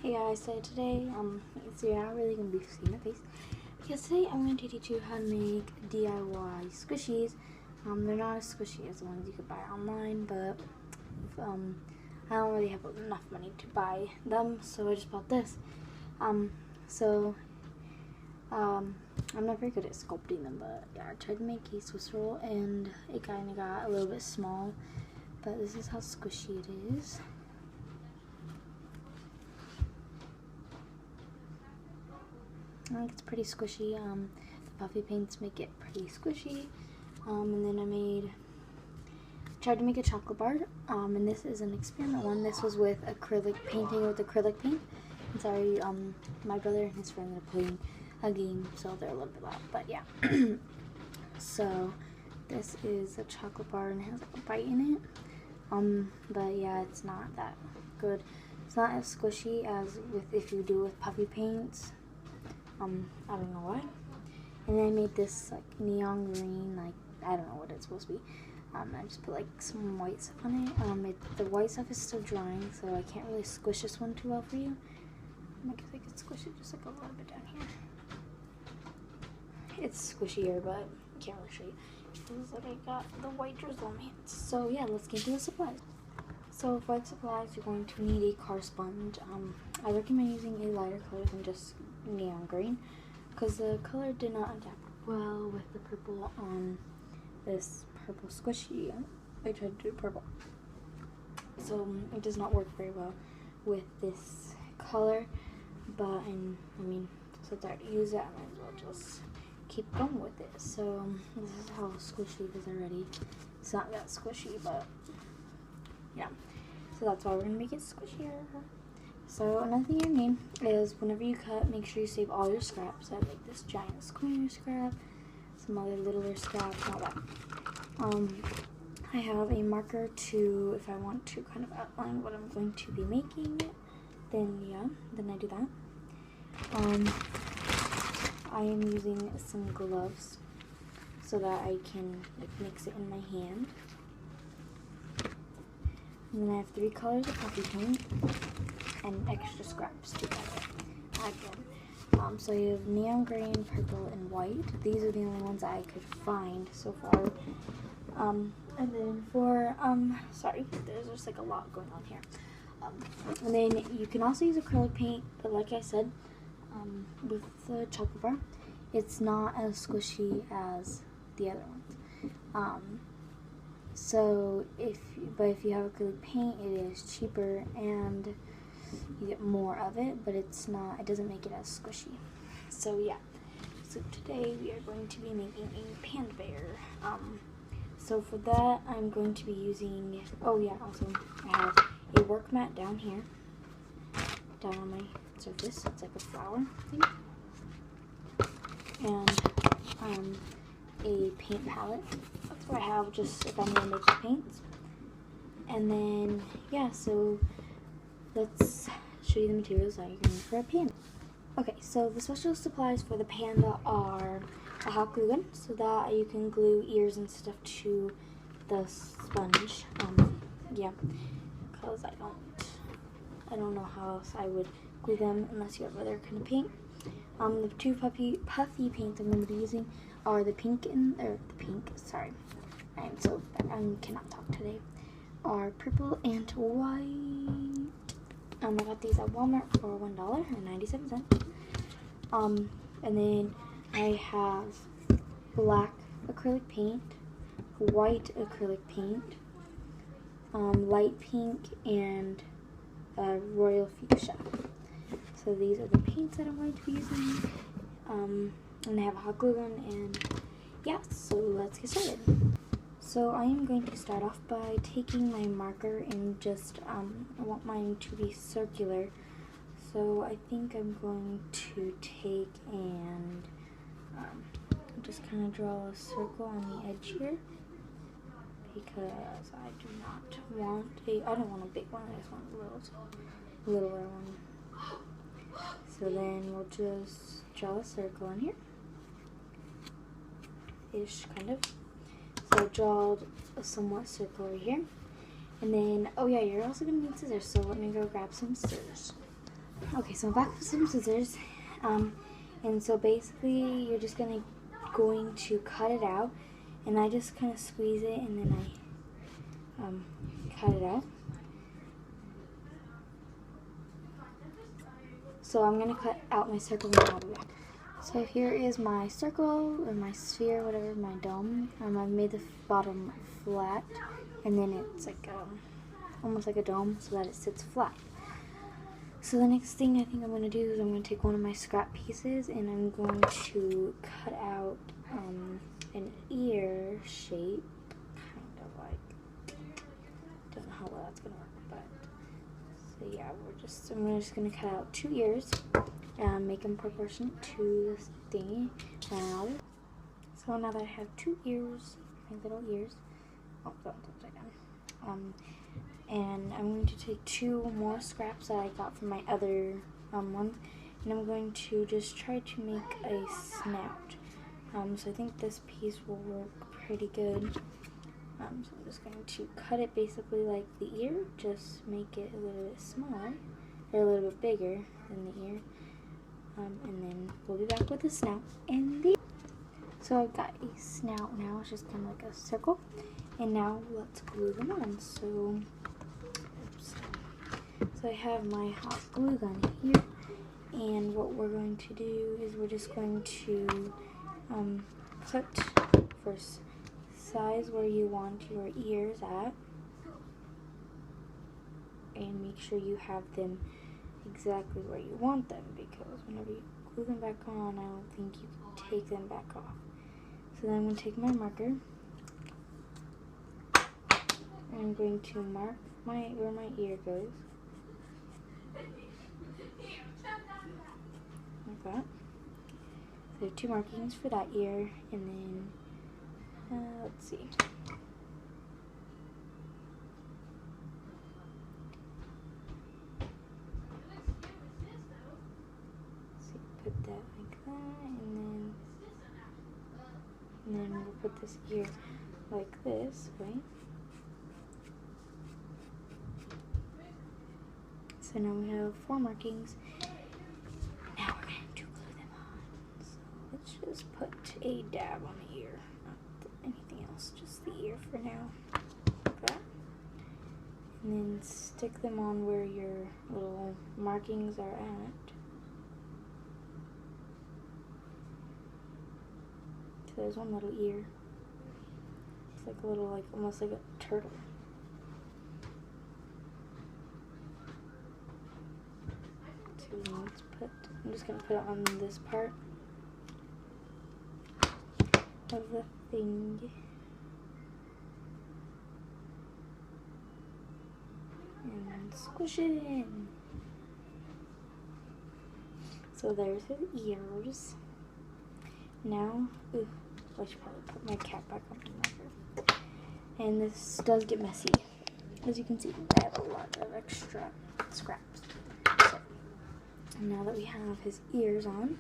Hey guys, so today, so you're not really going to be seeing my face, because today I'm going to teach you how to make DIY squishies. They're not as squishy as the ones you could buy online, but, I don't really have enough money to buy them, so I just bought this. I'm not very good at sculpting them, but yeah, I tried to make a Swiss roll, and it kind of got a little bit small, but this is how squishy it is. I think it's pretty squishy. The puffy paints make it pretty squishy. And then I tried to make a chocolate bar. And this is an experiment one. This was with acrylic painting with acrylic paint. I'm sorry, my brother and his friend are playing a game, so they're a little bit loud. But yeah. So this is a chocolate bar and it has like a bite in it. But yeah, it's not that good. It's not as squishy as if you do with puffy paints. I don't know why. And then I made this like neon green, like I don't know what it's supposed to be. I just put like some white stuff on it. The white stuff is still drying, so I can't really squish this one too well for you. I guess I could squish it just like a little bit down here. It's squishier, but I can't really show you. It feels like I got the white drizzle on my hands. So yeah, let's get into the supplies. So for white supplies, you're going to need a car sponge. I recommend using a lighter color than just neon green, because the color did not adapt well with the purple on this purple squishy. I tried to do purple, so it does not work very well with this color. But I mean, since I already use it, I might as well just keep going with it. So this is how squishy it is already. It's not that squishy, but yeah. So that's why we're gonna make it squishier. So another thing you need is whenever you cut, make sure you save all your scraps. I have like this giant square scrap, some other littler scraps, all that. I have a marker to, if I want to kind of outline what I'm going to be making, then I do that. I am using some gloves so that I can like mix it in my hand. And then I have 3 colors of puffy paint and extra scraps to add in. So you have neon green, purple, and white. These are the only ones I could find so far. And then for, sorry, there's just like a lot going on here. And then you can also use acrylic paint, but like I said, with the chocolate bar, it's not as squishy as the other ones. So if you have acrylic paint, it is cheaper and you get more of it, but it doesn't make it as squishy. So yeah, so today we are going to be making a panda bear. So for that I'm going to be using, also I have a work mat down here, down on my surface. It's like a flower thing. And a paint palette. That's what I have, just if I'm going to make the paints. And then, yeah, so let's show you the materials that you're going to need for a panda. Okay, so the special supplies for the panda are a hot glue gun, so that you can glue ears and stuff to the sponge. Yeah, because I don't know how else I would glue them unless you have other kind of paint. The 2 puffy paints I'm going to be using are the pink sorry, I cannot talk today, are purple and white. I got these at Walmart for $1.97. And then I have black acrylic paint, white acrylic paint, light pink, and royal fuchsia. So these are the paints that I'm going to be using. And I have a hot glue gun, and yeah, so let's get started. So I am going to start off by taking my marker and just, I want mine to be circular. So I think I'm going to take and just kind of draw a circle on the edge here, because I don't want a big one, I just want a littler one. So then we'll just draw a circle in here, ish, kind of. So I draw a somewhat circle right here. And then, oh yeah, you're also going to need scissors, so let me go grab some scissors. Okay, so I'm back with some scissors. And so basically you're just going to cut it out. And I just kind of squeeze it and then I cut it out. So I'm going to cut out my circle and I'll be back. So here is my circle, or my sphere, whatever, my dome. I've made the bottom flat, and then it's like almost like a dome so that it sits flat. So the next thing I think I'm going to do is I'm going to take one of my scrap pieces and I'm going to cut out an ear shape, kind of like, don't know how well that's going to work, but, so yeah, I'm just going to cut out 2 ears. Make them proportionate to this thingy. So now that I have 2 ears, my little ears, oh, that one's upside down. And I'm going to take 2 more scraps that I got from my other ones, and I'm going to just try to make a snout. So I think this piece will work pretty good. So I'm just going to cut it basically like the ear, just make it a little bit smaller, or a little bit bigger than the ear. And then we'll be back with the snout and the. So I've got a snout now, it's just kind of like a circle. And now let's glue them on. So I have my hot glue gun here, and what we're going to do is we're just going to put first size where you want your ears at, and make sure you have them exactly where you want them, because whenever you glue them back on, I don't think you can take them back off. So then I'm going to take my marker, and I'm going to mark where my ear goes, like that. So there are 2 markings for that ear, and then let's see. Put that like that, and then we'll put this ear like this, right? So now we have 4 markings. Now we're going to glue them on. So let's just put a dab on the ear, not anything else, just the ear for now, like that. And then stick them on where your little markings are at. So there's one little ear. It's like a little, like almost like a turtle. So let's I'm just gonna put it on this part of the thing. And squish it in. So there's his ears. Now, I should probably put my cap back on the marker. And this does get messy. As you can see, I have a lot of extra scraps. So, now that we have his ears on,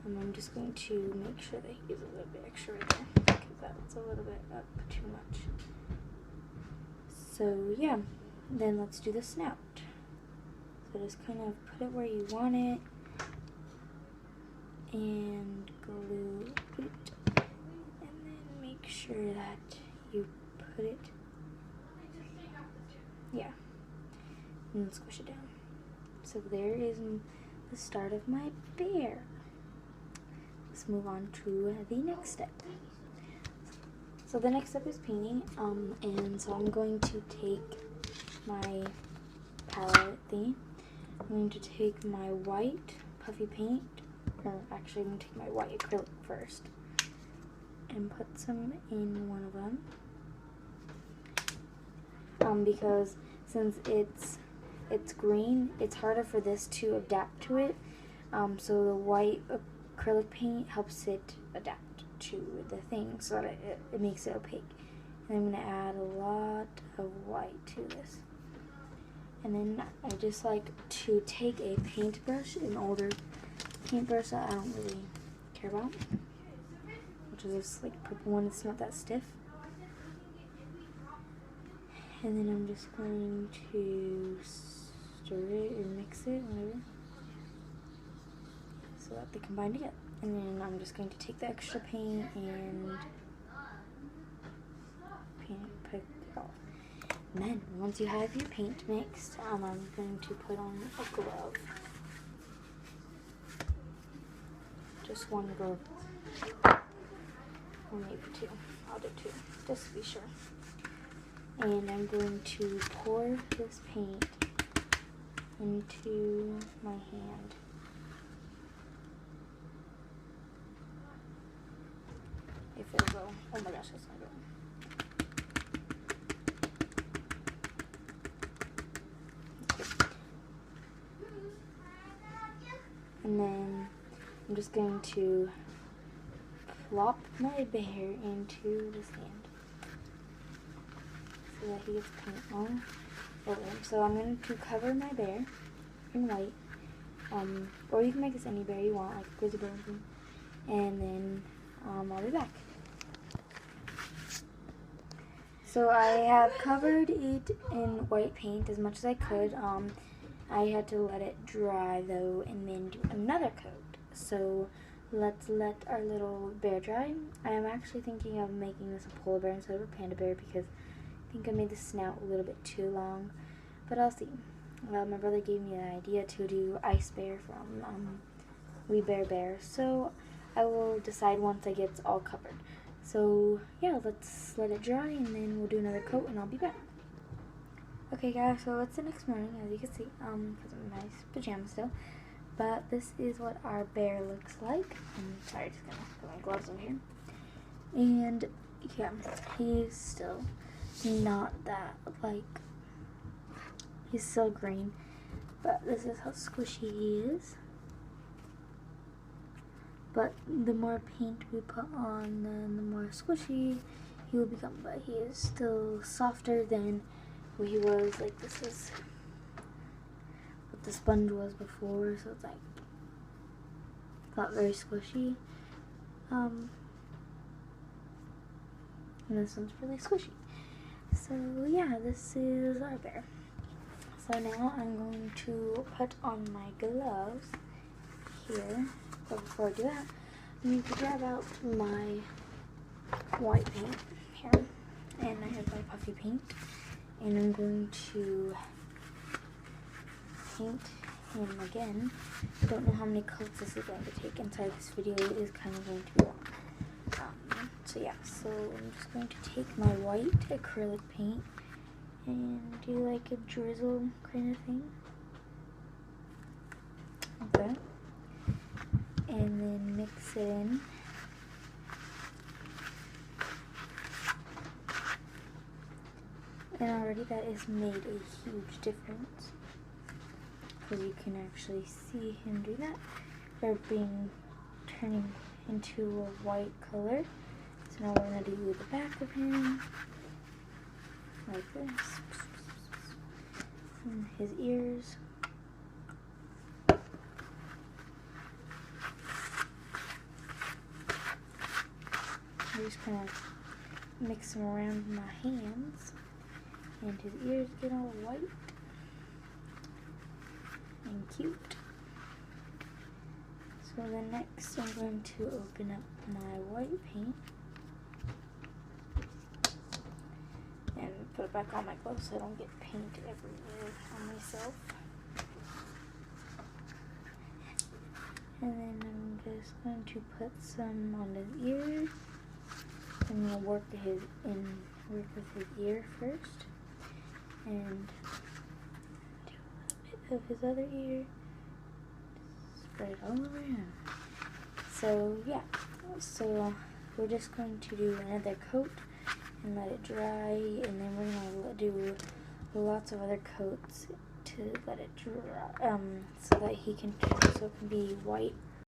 I'm just going to make sure that he gets a little bit extra right there, because that's a little bit up too much. So yeah, then let's do the snout. So just kind of put it where you want it, and glue it, and then make sure that you put it, yeah, and then squish it down. So there is the start of my bear. Let's move on to the next step. So the next step is painting, and so I'm going to take my palette thing. I'm going to take my white puffy paint, or actually I'm going to take my white acrylic first, and put some in one of them. Because since it's green, it's harder for this to adapt to it. So the white acrylic paint helps it adapt to the thing, so that it makes it opaque. And I'm going to add a lot of white to this. And then I just like to take a paintbrush, an older paintbrush that I don't really care about, which is this like purple one. It's not that stiff. And then I'm just going to stir it or mix it, whatever. so that they combine together. And then I'm just going to take the extra paint and put it off. And then once you have your paint mixed, I'm going to put on a glove. Just one glove. Or maybe two. I'll do two, just to be sure. And I'm going to pour this paint into my hand. If it'll go. Oh my gosh, that's not going. And then I'm just going to plop my bear into this hand so that he gets paint on over him. So I'm going to cover my bear in white, or you can make this any bear you want, like a grizzly bear, and then I'll be back. So I have covered it in white paint as much as I could. I had to let it dry though and then do another coat. So let's let our little bear dry. I am actually thinking of making this a polar bear instead of a panda bear because I think I made the snout a little bit too long, but I'll see. Well, my brother gave me the idea to do Ice Bear from We Bare Bear, so I will decide once I get it all covered. So yeah, let's let it dry and then we'll do another coat and I'll be back. Okay guys, so it's the next morning, as you can see, because I'm in my pajamas still. But this is what our bear looks like. I'm sorry, just gonna put my gloves on here. And yeah, he's still not that, like, he's still green. But this is how squishy he is. But the more paint we put on, then the more squishy he will become. But he is still softer than what he was. Like, this is what the sponge was before, so it's like not very squishy. And this one's really squishy. So yeah, this is our bear. So now I'm going to put on my gloves here. But before I do that, I need to grab out my white paint here. And I have my puffy paint. And I'm going to paint him again. I don't know how many coats this is going to take. And sorry, this video is kind of going to be long. So yeah, so I'm just going to take my white acrylic paint and do like a drizzle kind of thing. Okay. And then mix it in. And already that has made a huge difference. Because you can actually see him do that. Or turning into a white color. So now we're going to do the back of him. Like this. And his ears. I just kind of mix them around with my hands. And his ears get all white and cute. So then next I'm going to open up my white paint and put it back on my gloves so I don't get paint everywhere on myself. And then I'm just going to put some on his ears. I'm going to work with his ear first. And do a bit of his other ear. Spread it all around. So yeah, so we're just going to do another coat and let it dry, and then we're going to do lots of other coats to let it dry, so that so it can be white